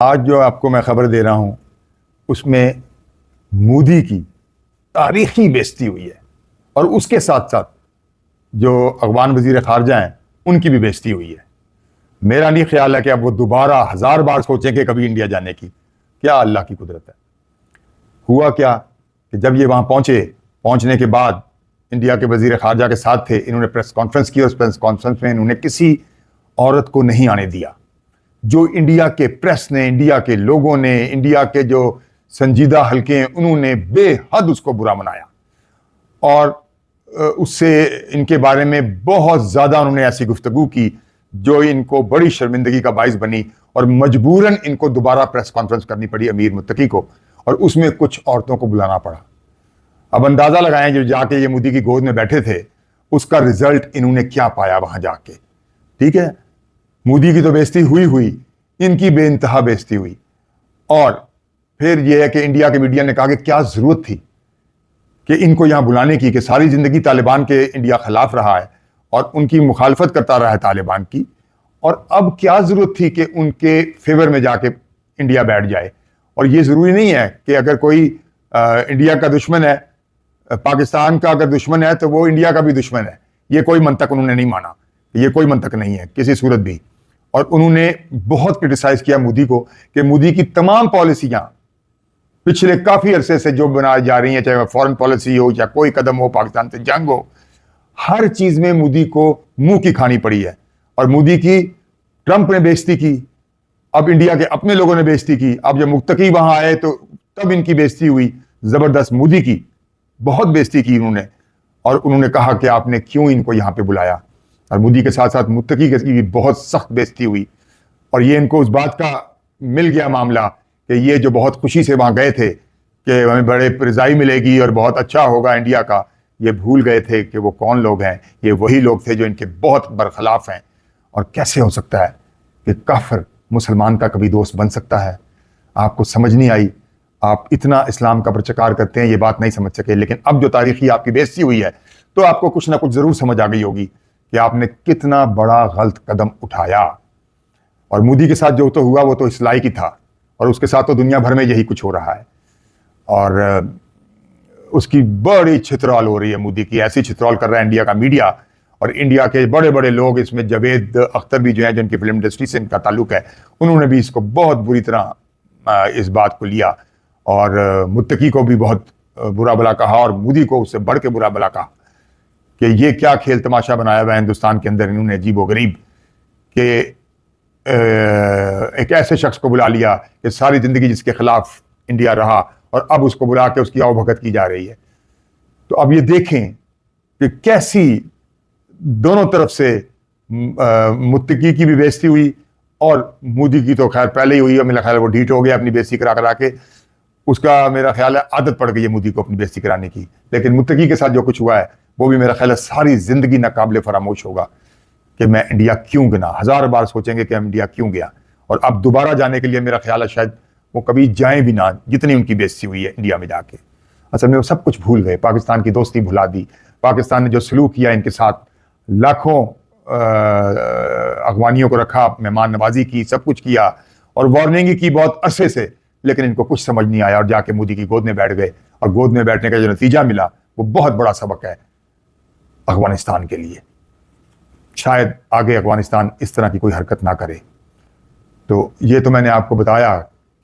आज जो आपको मैं खबर दे रहा हूं उसमें मोदी की तारीखी बेइज्जती हुई है और उसके साथ साथ जो अफगान वजीर खारजा हैं उनकी भी बेइज्जती हुई है। मेरा नहीं ख्याल है कि अब वो दोबारा 1000 बार सोचेंगे कभी इंडिया जाने की। क्या अल्लाह की कुदरत है। हुआ क्या कि जब ये वहां पहुंचने के बाद इंडिया के वजीर खारजा के साथ थे, इन्होंने प्रेस कॉन्फ्रेंस की और उस प्रेस कॉन्फ्रेंस में इन्होंने किसी औरत को नहीं आने दिया। जो इंडिया के प्रेस ने, इंडिया के लोगों ने, इंडिया के जो संजीदा हल्के हैं, उन्होंने बेहद उसको बुरा मनाया और उससे इनके बारे में बहुत ज़्यादा उन्होंने ऐसी गुफ्तगू की जो इनको बड़ी शर्मिंदगी का बाइस बनी और मजबूरन इनको दोबारा प्रेस कॉन्फ्रेंस करनी पड़ी अमीर मुत्तकी को, और उसमें कुछ औरतों को बुलाना पड़ा। अब अंदाज़ा लगाएं जो जाके ये मोदी की गोद में बैठे थे उसका रिजल्ट इन्होंने क्या पाया वहां जाके। ठीक है, मोदी की तो बेइज्जती हुई, इनकी बेइंतहा बेइज्जती हुई। और फिर यह है कि इंडिया के मीडिया ने कहा कि क्या जरूरत थी कि इनको यहां बुलाने की, कि सारी जिंदगी तालिबान के इंडिया खिलाफ रहा है और उनकी मुखालफत करता रहा है तालिबान की, और अब क्या जरूरत थी कि उनके फेवर में जाके इंडिया बैठ जाए। और यह जरूरी नहीं है कि अगर कोई इंडिया का दुश्मन है, पाकिस्तान का अगर दुश्मन है तो वो इंडिया का भी दुश्मन है। ये कोई मंतक उन्होंने नहीं माना, ये कोई मंतक नहीं है किसी सूरत भी। और उन्होंने बहुत क्रिटिसाइज किया मोदी को कि मोदी की तमाम पॉलिसियां पिछले काफी अरसे से जो बनाई जा रही हैं, चाहे वह फॉरेन पॉलिसी हो या कोई कदम हो, पाकिस्तान से जंग हो, हर चीज में मोदी को मुंह की खानी पड़ी है। और मोदी की ट्रंप ने बेइज्जती की, अब इंडिया के अपने लोगों ने बेइज्जती की। अब जब मुत्तकी वहां आए तो तब इनकी बेइज्जती हुई जबरदस्त, मोदी की बहुत बेइज्जती की उन्होंने। और उन्होंने कहा कि आपने क्यों इनको यहां पे बुलाया। और मोदी के साथ साथ मुत्तकी की भी बहुत सख्त बेइज्जती हुई। और ये इनको उस बात का मिल गया मामला कि ये जो बहुत खुशी से वहां गए थे कि हमें बड़े रज़ाई मिलेगी और बहुत अच्छा होगा इंडिया का, ये भूल गए थे कि वो कौन लोग हैं। ये वही लोग थे जो इनके बहुत बरखिलाफ हैं। और कैसे हो सकता है कि काफिर मुसलमान का कभी दोस्त बन सकता है। आपको समझ नहीं आई, आप इतना इस्लाम का प्रचार करते हैं, ये बात नहीं समझ सके। लेकिन अब जो तारीखी आपकी बेइज्जती हुई है तो आपको कुछ ना कुछ जरूर समझ आ गई होगी कि आपने कितना बड़ा गलत कदम उठाया। और मोदी के साथ जो तो हुआ वो तो इस्लाई की था, और उसके साथ तो दुनिया भर में यही कुछ हो रहा है। और उसकी बड़ी छितरौल हो रही है मोदी की, ऐसी छितरौल कर रहा है इंडिया का मीडिया और इंडिया के बड़े बड़े लोग। इसमें जावेद अख्तर भी जो है, जिनकी फिल्म इंडस्ट्री से इनका ताल्लुक है, उन्होंने भी इसको बहुत बुरी तरह इस बात को लिया और मुत्तकी को भी बहुत बुरा भला कहा और मोदी को उससे बढ़ के बुरा भला कहा कि ये क्या खेल तमाशा बनाया हुआ है हिंदुस्तान के अंदर इन्होंने, अजीब व गरीब, कि एक ऐसे शख्स को बुला लिया कि सारी जिंदगी जिसके खिलाफ इंडिया रहा और अब उसको बुला के उसकी आवभगत की जा रही है। तो अब ये देखें कि कैसी दोनों तरफ से मुत्तकी की भी बेइज्जती हुई और मोदी की तो खैर पहले ही हुई है। मेरा ख्याल वो ढीठ हो गया अपनी बेइज्जती करा के, उसका मेरा ख्याल है आदत पड़ गई है मोदी को अपनी बेइज्जती कराने की। लेकिन मुत्तकी के साथ जो कुछ हुआ है वो भी मेरा ख्याल है सारी जिंदगी नाकाबिले फरामोश होगा कि मैं इंडिया क्यों गया। 1000 बार सोचेंगे कि हम इंडिया क्यों गया। और अब दोबारा जाने के लिए मेरा ख्याल है शायद वो कभी जाएं भी ना, जितनी उनकी बेइज्जती हुई है इंडिया में जाके। असल में वो सब कुछ भूल गए, पाकिस्तान की दोस्ती भुला दी, पाकिस्तान ने जो सलूक किया इनके साथ, लाखों अफगानियों को रखा, मेहमान नवाजी की, सब कुछ किया और वार्निंग की बहुत अरसे से, लेकिन इनको कुछ समझ नहीं आया और जाके मोदी की गोद में बैठ गए। और गोद में बैठने का जो नतीजा मिला वो बहुत बड़ा सबक है अफगानिस्तान के लिए। शायद आगे अफगानिस्तान इस तरह की कोई हरकत ना करे। तो ये तो मैंने आपको बताया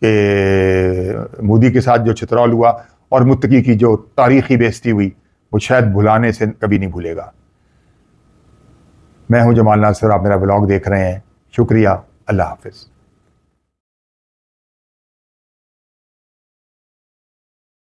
कि मोदी के साथ जो छितरौल हुआ और मुत्तकी की जो तारीखी बेइज्जती हुई वो शायद भुलाने से कभी नहीं भूलेगा। मैं हूं जमाल नासिर, आप मेरा ब्लॉग देख रहे हैं। शुक्रिया, अल्लाह हाफिज।